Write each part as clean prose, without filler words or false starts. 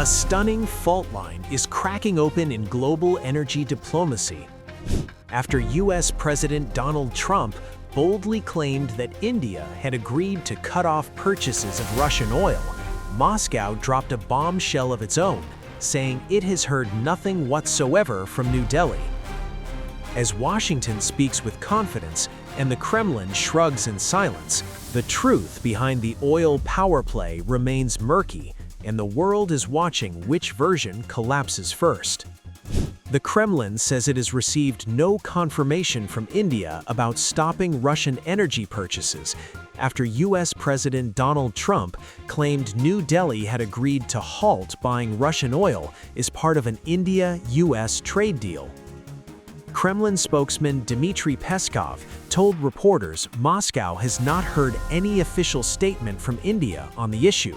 A stunning fault line is cracking open in global energy diplomacy after US President Donald Trump boldly claimed that India had agreed to cut off purchases of Russian oil. Moscow dropped a bombshell of its own, saying it has heard nothing whatsoever from New Delhi. As Washington speaks with confidence and the Kremlin shrugs in silence, the truth behind the oil power play remains murky, and the world is watching which version collapses first. The Kremlin says it has received no confirmation from India about stopping Russian energy purchases after US President Donald Trump claimed New Delhi had agreed to halt buying Russian oil as part of an India-US trade deal. Kremlin spokesman Dmitry Peskov told reporters Moscow has not heard any official statement from India on the issue.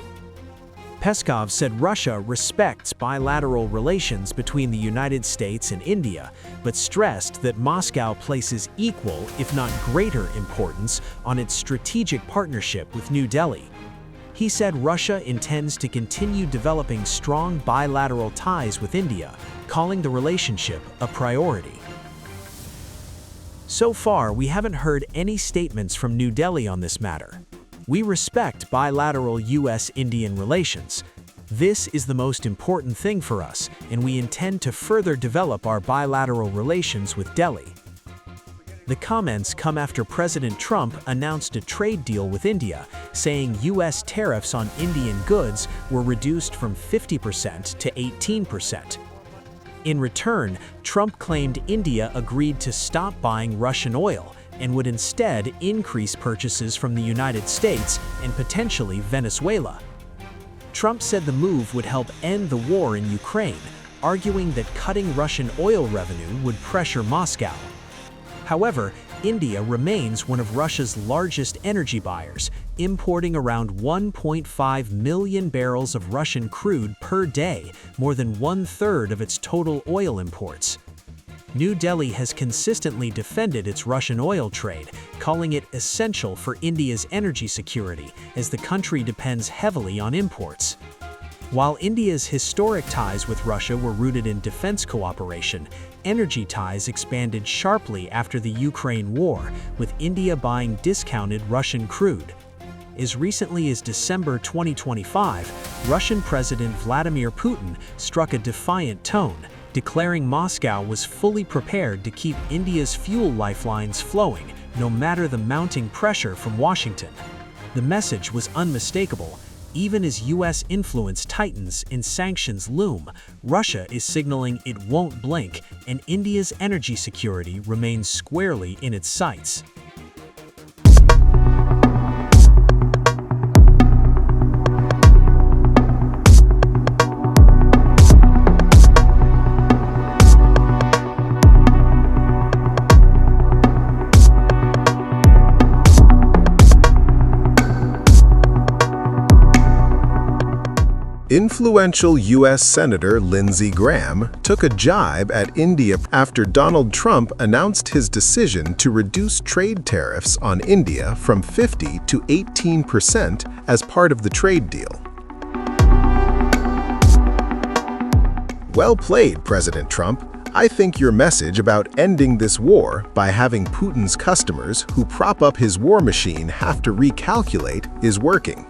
Peskov said Russia respects bilateral relations between the United States and India, but stressed that Moscow places equal, if not greater, importance on its strategic partnership with New Delhi. He said Russia intends to continue developing strong bilateral ties with India, calling the relationship a priority. So far, we haven't heard any statements from New Delhi on this matter. We respect bilateral US-Indian relations. This is the most important thing for us, and we intend to further develop our bilateral relations with Delhi. The comments come after President Trump announced a trade deal with India, saying US tariffs on Indian goods were reduced from 50% to 18%. In return, Trump claimed India agreed to stop buying Russian oil and would instead increase purchases from the United States and potentially Venezuela. Trump said the move would help end the war in Ukraine, arguing that cutting Russian oil revenue would pressure Moscow. However, India remains one of Russia's largest energy buyers, importing around 1.5 million barrels of Russian crude per day, more than one-third of its total oil imports. New Delhi has consistently defended its Russian oil trade, calling it essential for India's energy security, as the country depends heavily on imports. While India's historic ties with Russia were rooted in defense cooperation, energy ties expanded sharply after the Ukraine war, with India buying discounted Russian crude. As recently as December 2025, Russian President Vladimir Putin struck a defiant tone, declaring Moscow was fully prepared to keep India's fuel lifelines flowing, no matter the mounting pressure from Washington. The message was unmistakable. Even as US influence tightens and sanctions loom, Russia is signaling it won't blink, and India's energy security remains squarely in its sights. Influential U.S. Senator Lindsey Graham took a jibe at India after Donald Trump announced his decision to reduce trade tariffs on India from 50% to 18% as part of the trade deal. Well played, President Trump. I think your message about ending this war by having Putin's customers who prop up his war machine have to recalculate is working.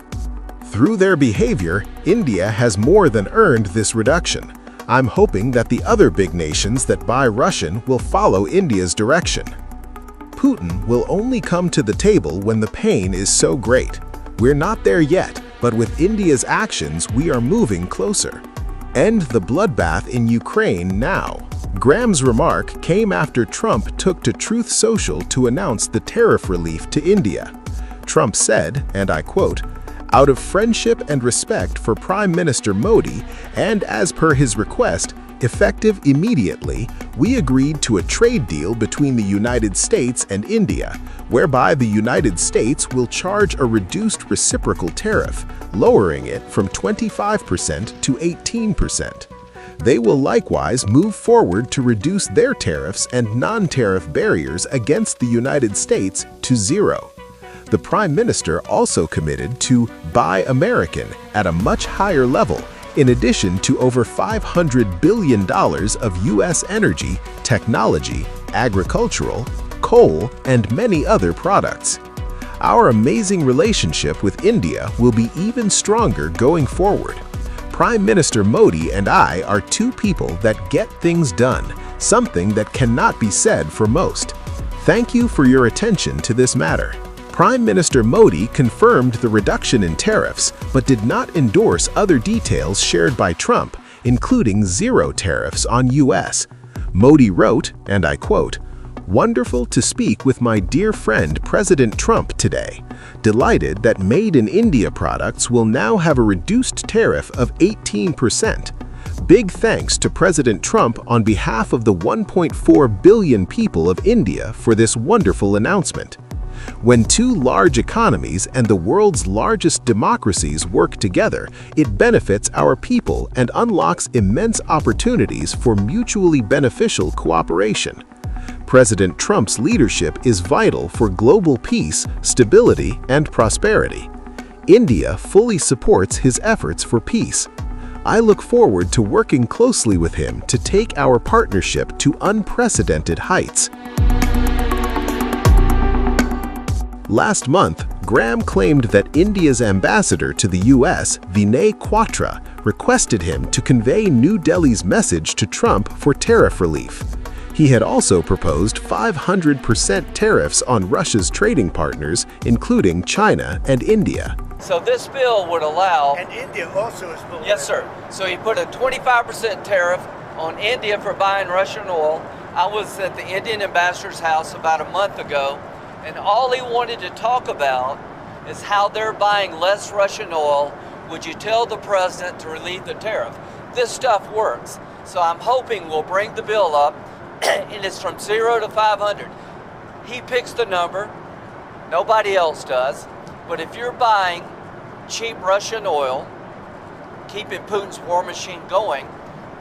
Through their behavior, India has more than earned this reduction. I'm hoping that the other big nations that buy Russian will follow India's direction. Putin will only come to the table when the pain is so great. We're not there yet, but with India's actions, we are moving closer. End the bloodbath in Ukraine now. Graham's remark came after Trump took to Truth Social to announce the tariff relief to India. Trump said, and I quote, "Out of friendship and respect for Prime Minister Modi, and as per his request, effective immediately, we agreed to a trade deal between the United States and India, whereby the United States will charge a reduced reciprocal tariff, lowering it from 25% to 18%. They will likewise move forward to reduce their tariffs and non-tariff barriers against the United States to zero." The Prime Minister also committed to Buy American at a much higher level, in addition to over $500 billion of U.S. energy, technology, agricultural, coal, and many other products. Our amazing relationship with India will be even stronger going forward. Prime Minister Modi and I are two people that get things done, something that cannot be said for most. Thank you for your attention to this matter. Prime Minister Modi confirmed the reduction in tariffs, but did not endorse other details shared by Trump, including zero tariffs on U.S. Modi wrote, and I quote, "Wonderful to speak with my dear friend President Trump today. Delighted that Made in India products will now have a reduced tariff of 18%. Big thanks to President Trump on behalf of the 1.4 billion people of India for this wonderful announcement." When two large economies and the world's largest democracies work together, it benefits our people and unlocks immense opportunities for mutually beneficial cooperation. President Trump's leadership is vital for global peace, stability, and prosperity. India fully supports his efforts for peace. I look forward to working closely with him to take our partnership to unprecedented heights. Last month, Graham claimed that India's ambassador to the U.S., Vinay Quatra, requested him to convey New Delhi's message to Trump for tariff relief. He had also proposed 500% tariffs on Russia's trading partners, including China and India. So this bill would allow... And India also is... Yes, sir. So he put a 25% tariff on India for buying Russian oil. I was at the Indian ambassador's house about a month ago, and all he wanted to talk about is how they're buying less Russian oil. Would you tell the president to relieve the tariff? This stuff works. So I'm hoping we'll bring the bill up, and it's from 0 to 500. He picks the number, nobody else does. But if you're buying cheap Russian oil, keeping Putin's war machine going,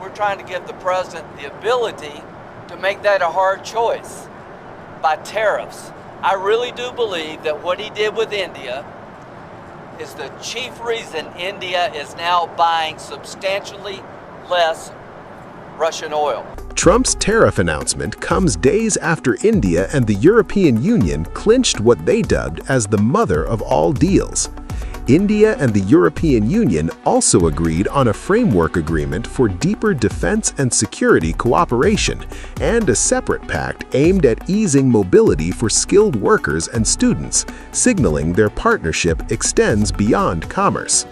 we're trying to give the president the ability to make that a hard choice by tariffs. I really do believe that what he did with India is the chief reason India is now buying substantially less Russian oil. Trump's tariff announcement comes days after India and the European Union clinched what they dubbed as the mother of all deals. India and the European Union also agreed on a framework agreement for deeper defense and security cooperation and a separate pact aimed at easing mobility for skilled workers and students, signaling their partnership extends beyond commerce.